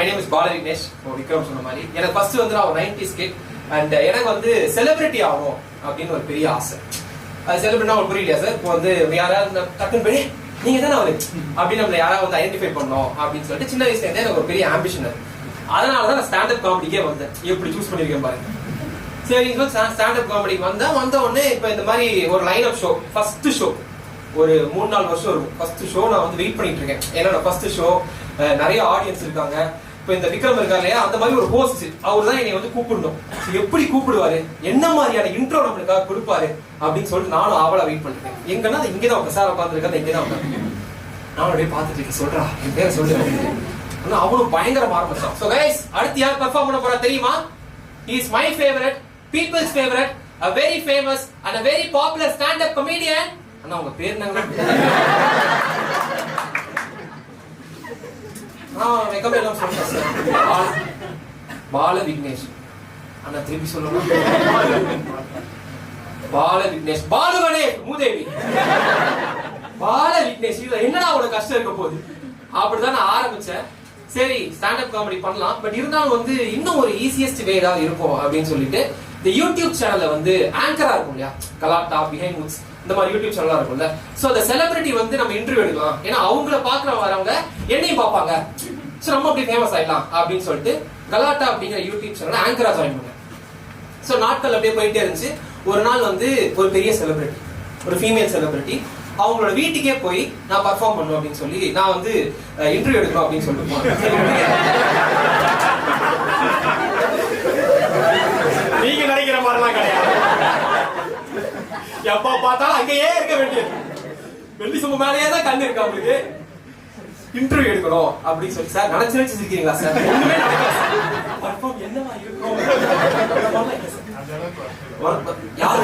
My name is பால விக்னேஷ். விக்ரம் சொன்ன மாதிரி எனக்கு ஃபர்ஸ்ட் வந்து நான் ஒரு 90s கிட் அண்ட் எனக்கு வந்து செலிபிரிட்டி ஆகணும் அப்படின்னு ஒரு பெரிய ஆசை. அது செலிபிரிட்டினா ஒரு புரியலையா சார்? இப்போ வந்து யாராவது டக்குன்னு போய் நீங்க தானே அவரு அப்படின்னு நம்மள யாராவது வந்து ஐடென்டிஃபை பண்ணோம் அப்படின்னு சொல்லிட்டு சின்ன வயசுல இருந்தே எனக்கு ஒரு பெரிய ஆம்பிஷன். அதனாலதான் நான் ஸ்டாண்டப் காமெடிக்கே வந்தேன். எப்படி சூஸ் பண்ணிருக்கேன் பாருங்க. சரி ஸ்டாண்டப் காமெடிக்கு வந்த உடனே இப்ப இந்த மாதிரி ஒரு line up show, first show ஒரு 3-4 வருஷம் இருக்கும். ஃபர்ஸ்ட் ஷோ நான் வந்து வெயிட் பண்ணிட்டு இருக்கேன். ஏன்னா ஃபர்ஸ்ட் ஷோ நிறைய ஆடியன்ஸ் இருக்காங்க. இப்ப இந்த விக்ரம் இருக்காரு இல்லையா, அந்த மாதிரி ஒரு ஹோஸ்ட் அவர் தான் என்னை வந்து கூப்பிடணும். எப்படி கூப்பிடுவாரு, என்ன மாதிரியான இன்ட்ரோ நம்மளுக்காக கொடுப்பாரு அப்படின்னு சொல்லிட்டு நானும் ஆவலா வெயிட் பண்ணிருக்கேன். எங்கன்னா இங்கதான் சார் உட்காந்துருக்கா, இங்கதான் உட்காந்து நானும் அப்படியே பார்த்துட்டு இருக்கேன். சொல்றா என் பேரை சொல்றேன். அவனும் பயங்கரமா ஆரம்பிச்சான். சோ கைஸ், அடுத்து யார் பெர்ஃபார்ம் பண்ண போறா தெரியுமா? He is my favorite, people's favorite, a very famous and a very popular stand-up comedian. அண்ணா உங்க பேர் என்னங்க? வெக்கம் எல்லாம் சொல்றேன் சார். பால விக்னேஷ். அண்ணா திருப்பி சொல்லணும். பால விக்னேஷ், பாலு கணேஷ் மூதேவி. பால விக்னேஷ், இதுல என்னடா அவ்வளவு கஷ்டம் இருக்க போகுது அப்படிதான் நான் ஆரம்பிச்சேன். சரி ஸ்டாண்டப் காமெடி பண்ணலாம், பட் இருந்தாலும் வந்து இன்னும் ஒரு ஈஸியஸ்ட் வே ஏதாவது இருக்கும் அப்படின்னு சொல்லிட்டு இந்த யூடியூப் சேனல்ல வந்து ஆங்கரா இருக்கும் இல்லையா, கலாட்டா, பிஹைண்ட் மூட்ஸ், இந்த மாதிரி யூடியூப் சேனலா இருக்கும்ல. சோ அந்த செலிபிரிட்டி வந்து நம்ம இன்டர்வியூ எடுக்கலாம். ஏன்னா அவங்கள பாக்குற வரவங்க என்னையும் பார்ப்பாங்க. சோ நம்ம அப்படி ஃபேமஸ் ஆயிடலாம் அப்படின்னு சொல்லிட்டு கலாட்டா அப்படிங்கிற யூடியூப் சேனல் ஆங்கரா ஜாயின் பண்ணேன். சோ நாட்கள் அப்படியே போயிட்டே இருந்துச்சு. ஒரு நாள் வந்து ஒரு பெரிய செலிபிரிட்டி, ஒரு ஃபீமேல் செலிபிரிட்டி, அவங்களோட வீட்டுக்கே போய் நான் பர்ஃபார்ம் பண்ணுவேன் அப்படின்னு சொல்லி நான் வந்து இன்டர்வியூ எடுக்கணும் அப்படின்னு சொல்லிட்டு போனேன். நீங்க நினைக்கிற மாதிரிலாம் கிடையாது. எப்ப பார்த்தாலும் அங்கேயே இருக்க வேண்டியது. வெள்ளி சும்மா மேலேயே தான் கண்ணு இருக்கு அவங்களுக்கு. இன்டர்வியூ எடுக்கணும் அப்படின்னு சொல்லி சார் நினைச்சு இருக்கீங்களா சார்? ஒண்ணுமே பர்ஃபார்ம் என்னவா இருக்கும் யாரு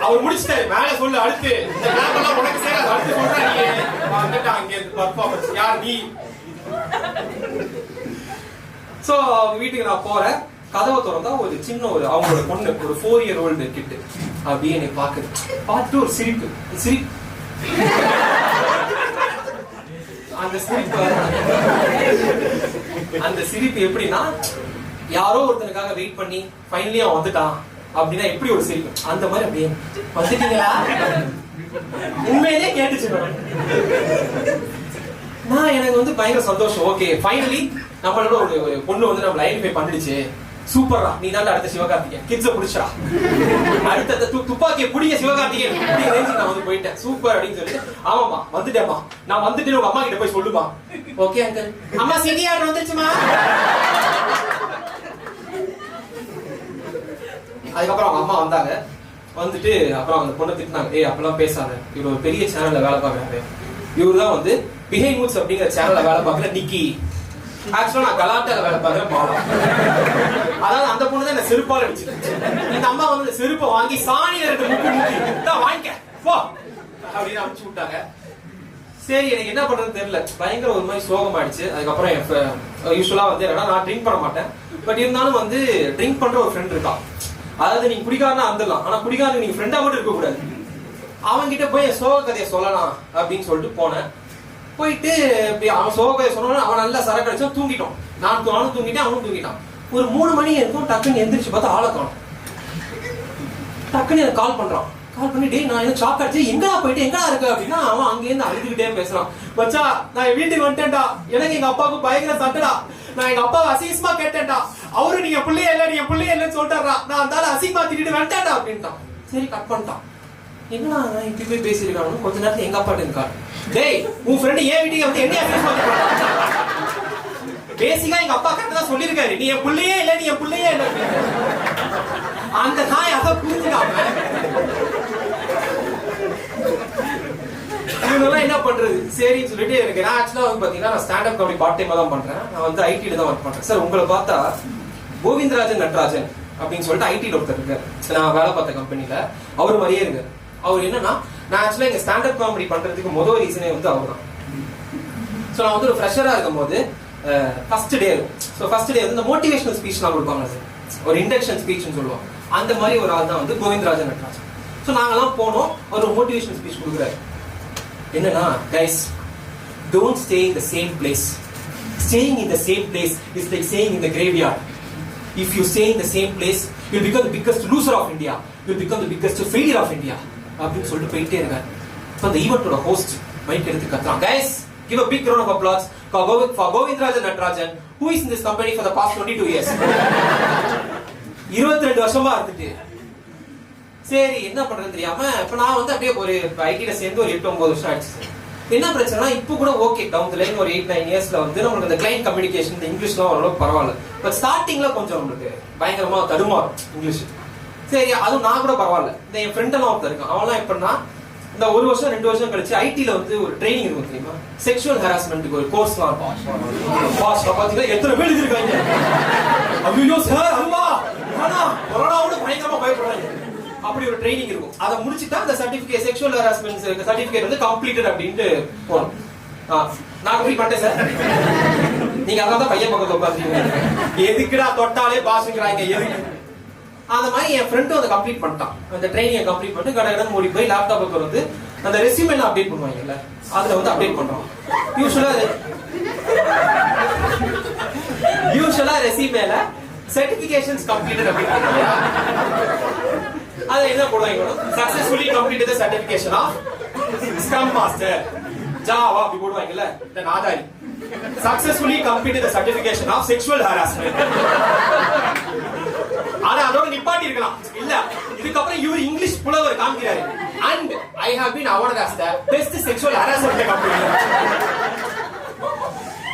அவர் முடிச்சிட்டாரு. மேல சொல்லு, அடுத்து இந்த கிளாப் எல்லாம் உனக்கு சேராது, அடுத்து சொல்றாங்க வந்துட்டு அங்க பெர்ஃபார்மன்ஸ் யார் நீ. சோ வீட்டுக்கு நான் போறேன். கதவை திறந்தா ஒரு சின்ன ஒரு அவங்களோட பொண்ணு, ஒரு 4 year old கிட்டு அப்படியே என்னை பாக்குது. பார்த்து ஒரு சிரிப்பு. அந்த சிரிப்பு எப்படின்னா, யாரோ ஒருத்தனுக்காக வெயிட் பண்ணி ஃபைனலி அவன் வந்துட்டான் அப்படின்னா எப்படி ஒரு சிரிப்பு, அந்த மாதிரி அப்படியே வந்துட்டீங்களா உண்மையிலே கேட்டுச்சு. நான் எனக்கு வந்து பயங்கர சந்தோஷம். ஓகே ஃபைனலி நம்மளோட ஒரு பொண்ணு வந்து நம்ம ஐடென்டிஃபை பண்ணிடுச்சு, சூப்பர்ரா, நீ தான் அடுத்த சிவகார்த்திகேயன், கிட்ஸ புடிச்சா அடுத்த துப்பாக்கியை புடிங்க சிவகார்த்திகேயன் நான் வந்து போயிட்டேன். சூப்பர் அப்படின்னு சொல்லிட்டு ஆமாமா வந்துட்டேமா, நான் வந்துட்டு உங்க அம்மா கிட்ட போய் சொல்லுமா. ஓகே அங்கிள், அம்மா சிடி ஆர்டர் வந்துருச்சுமா. அதுக்கப்புறம் அவங்க அம்மா வந்தாங்க. வந்துட்டு அப்புறம் அந்த பொண்ணை திட்டினாங்க, ஏய் அப்பெல்லாம் பேசாத, இவர் ஒரு பெரிய சேனல்ல வேலை பார்க்கறாரு, இவரு தான் வந்து பிஹைண்ட் மூட்ஸ் அப்படிங்கிற சேனல்ல வேலை பார்க்கற நிக்கி, ஆக்சுவலா நான் கலாட்டால வேலை பார்க்கறேன் பாலா. அதாவது அந்த பொண்ணு தான் என்ன செருப்பால அடிச்சு, இந்த அம்மா வந்து செருப்பை வாங்கி சாணியில ரெண்டு முக்கி வாங்கிக்க போ அப்படின்னு அனுப்பிச்சு விட்டாங்க. சரி எனக்கு என்ன பண்றதுன்னு தெரியல, பயங்கர ஒரு மாதிரி சோகமாயிடுச்சு. அதுக்கப்புறம் யூஸ்வலா வந்து என்னன்னா நான் ட்ரிங்க் பண்ண மாட்டேன், பட் இருந்தாலும் வந்து ட்ரிங்க் பண்ற ஒரு ஃப்ரெண்ட் இருக்கான். அதாவது நீங்க குடிக்காரனா வந்துடலாம், ஆனா குடிக்காரன் நீங்க ஃப்ரெண்டா மட்டும் இருக்க கூடாது. அவன் கிட்ட போய் சோக கதையை சொல்லலாம் அப்படின்னு சொல்லிட்டு போனேன். போயிட்டு அவன் சோக கதையை சொன்னாலும் அவன் நல்லா சரக்கு அடிச்சா தூங்கிட்டோம். நானும் தூங்கிட்டேன், அவனும் தூங்கிட்டான். ஒரு 3 மணி இருக்கும். டக்குன்னு எந்திரிச்சு பார்த்தா ஆளை காணோம். டக்குன்னு எனக்கு கால் பண்றான். கால் பண்ணி டே நான் என்ன ஷாக் அடிச்சு எங்கடா போயிட்டு எங்கடா இருக்கு அப்படின்னா அவன் அங்கேருந்து அழுதுகிட்டே பேசுறான். மச்சா நான் வீட்டுக்கு வந்துட்டேன்டா, எனக்கு எங்க அப்பாவுக்கு பயங்கர சட்டடா, நான் எங்க அப்பாவை அசிங்கமா கேட்டேன்டா, அவரு நீங்க பிள்ளைய இல்ல நீங்க பிள்ளைய இல்லன்னு சொல்லிட்டாரா, நான் அந்த அசிங்கமா திட்டிட்டு வந்துட்டேன்டா அப்படின்ட்டான். சரி கட் பண்ணிட்டான். என்னடா நான் இப்படி போய் பேசிருக்கானு கொஞ்ச நேரத்துல எங்க அப்பாட்டு இருக்காரு. டேய் உன் ஃப்ரெண்டு ஏன் வீட்டுக்கு வந்து என்ன அசிங்கமா பேசிக்கா எங்க அப்பா கரெக்டா தான் சொல்லிருக்காரு, நீ என் பிள்ளையே இல்ல நீ என் பிள்ளையே இல்ல. அந்த நாய் அதை புரிஞ்சுக்காம இவங்கெல்லாம் என்ன பண்றது சரின்னு சொல்லிட்டு எனக்கு நான் ஆக்சுவலா வந்து பாத்தீங்கன்னா நான் ஸ்டாண்டப் காமெடி பார்ட் டைமா தான் பண்றேன். நான் வந்து ஐடில தான் ஒர்க் பண்றேன். சார் உங்களை பார்த்தா கோவிந்தராஜன் நட்ராஜன் அப்படின்னு சொல்லிட்டு ஐடில ஒருத்தர் இருக்காரு, நான் வேலை பார்த்த கம்பெனில அவர் மாதிரியே இருக்காரு. அவர் என்னன்னா நான் ஆக்சுவலா எங்க ஸ்டாண்டப் காமெடி பண்றதுக்கு முதல் ரீசனே வந்து அவர் தான். ஸோ நான் வந்து ஒரு ஃப்ரெஷரா இருக்கும் போது ஃபர்ஸ்ட் டே இருக்கும். ஸோ ஃபர்ஸ்ட் டே வந்து இந்த மோட்டிவேஷனல் ஸ்பீச்லாம் கொடுப்பாங்க சார், ஒரு இண்டக்ஷன் ஸ்பீச்னு சொல்லுவாங்க. அந்த மாதிரி ஒரு ஆள் தான் வந்து கோவிந்தராஜன் நட்ராஜன். ஸோ நாங்கெல்லாம் போனோம், அவர் மோட்டிவேஷனல் ஸ்பீச் கொடுக்குறாரு. என்னன்னா guys, don't stay in the same place. Staying in the same place is like staying in the graveyard. If you stay in the same place, you'll become the biggest loser of India. You'll become the biggest failure of India. அப்படின்னு சொல்லிட்டு போயிட்டே இருக்காரு. இப்போ அந்த ஈவென்ட்டோட host mic எடுத்து கத்துறான். Guys, give a big round of applause for Govindarajan Natarajan, who is in this company for the past 22 years. 22 வருஷமா இருந்துட்டு சரி என்ன பண்றது தெரியாம இப்ப நான் வந்து அப்படியே ஒரு ஐடில சேர்ந்து ஒரு 8-9 வருஷம் ஆயிடுச்சு. என்ன பிரச்சனைனா இப்போ கூட ஓகே டவுன் தி லைன் ஒரு 8-9 இயர்ஸ்ல வந்து நமக்கு அந்த கிளையன்ட் கம்யூனிகேஷன் இந்த இங்கிலீஷ்லாம் ஓரளவுக்கு பரவாயில்ல. பட் ஸ்டார்டிங்ல கொஞ்சம் நம்மளுக்கு பயங்கரமா தடுமாறும் இங்கிலீஷ். சரி அதுவும் நான் கூட பரவாயில்ல. இந்த என் ஃப்ரெண்ட் எல்லாம் ஒருத்தர் இருக்கான். அவன்லாம் எப்படின்னா இந்த 1 வருஷம் 2 வருஷம் கழிச்சு ஐடில வந்து ஒரு ட்ரைனிங் இருக்கும் தெரியுமா, செக்ஷுவல் ஹராஸ்மெண்ட்டுக்கு ஒரு கோர்ஸ்லாம் இருக்கும். பாஸ் பாத்தீங்கன்னா எத்தனை பேர் இருக்காங்க. ஐயோ சார் அம்மா ஆனா கொரோனாவோட பயங்கரமா பயப்படுறாங்க. அப்படி ஒரு ட்ரைனிங் இருக்கும். அதை முடிச்சுட்டா அந்த சர்டிபிகேட் செக்ஷுவல் ஹராஸ்மென்ட் சர்டிபிகேட் வந்து கம்ப்ளீட்டட் அப்படினு போறோம். நான் கம்ப்ளீட் பண்ணிட்டேன் சார். நீங்க அதான் தான் பையன் பக்கத்துல உட்கார்ந்தீங்க. எதுக்குடா தொட்டாலே பாஸ்ங்கறாங்க எதுக்கு? அந்த மாதிரி என் ஃப்ரெண்டும் அதை கம்ப்ளீட் பண்ணிட்டான். அந்த ட்ரைனிங்கை கம்ப்ளீட் பண்ணிட்டு கடகடன் ஓடி போய் லேப்டாப்புக்கு வந்து அந்த ரெஸ்யூமேல அப்டேட் பண்ணுவாங்கல்ல, அதுல வந்து அப்டேட் பண்றோம். யூசுவலா ரெஸ்யூமேல சர்டிபிகேஷன்ஸ் கம்ப்ளீட்டட் அப்படின்னு அதை என்ன போடுவாங்க, successfully completed the certification of scrum master Java அப்படி போடுவாங்கல்ல. இந்த நாதாரி successfully completed the certification of sexual harassment. ஆனா அதோட நிப்பாட்டி இருக்கலாம். இல்ல இதுக்கப்புறம் இவர் இங்கிலீஷ் புலவர் காமிக்கிறாரு. And I have been awarded as the best sexual harassment company.